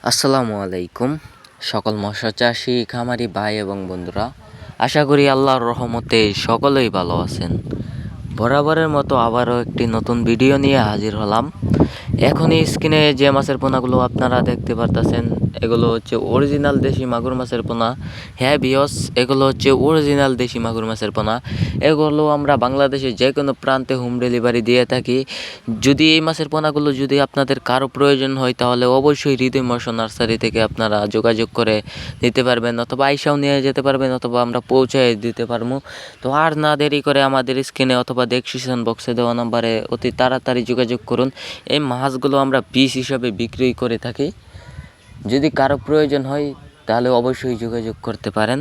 আসসালামু আলাইকুম সকল মৎস্য চাষী খামারি ভাই এবং বন্ধুরা, আশা করি আল্লাহর রহমতে সকলেই ভালো আছেন। বরাবরের মতো আবারও একটি নতুন ভিডিও নিয়ে হাজির হলাম। এখনই স্ক্রিনে যে মাছের পোনাগুলো আপনারা দেখতে পারতেছেন, এগুলো হচ্ছে অরিজিনাল দেশি মাগুর মাছের পোনা। হ্যাঁ ভিউয়ার্স, এগুলো হচ্ছে অরিজিনাল দেশি মাগুর মাছের পোনা। এগুলো আমরা বাংলাদেশের যে কোনো প্রান্তে হোম ডেলিভারি দিয়ে থাকি। যদি এই মাছের পোনাগুলো যদি আপনাদের কারো প্রয়োজন হয়, তাহলে অবশ্যই হৃদয় মৎস্য নার্সারি থেকে আপনারা যোগাযোগ করে নিতে পারবেন, অথবা আইসাও নিয়ে যেতে পারবেন, অথবা আমরা পৌঁছায় দিতে পারবো। তো আর না দেরি করে আমাদের স্ক্রিনে অথবা ডেসক্রিপশন বক্সে দেওয়া নাম্বারে অতি তাড়াতাড়ি যোগাযোগ করুন। এই মাছগুলো আমরা পিস হিসাবে বিক্রি করে থাকি। যদি কারো প্রয়োজন হয় তাহলে অবশ্যই যোগাযোগ করতে পারেন।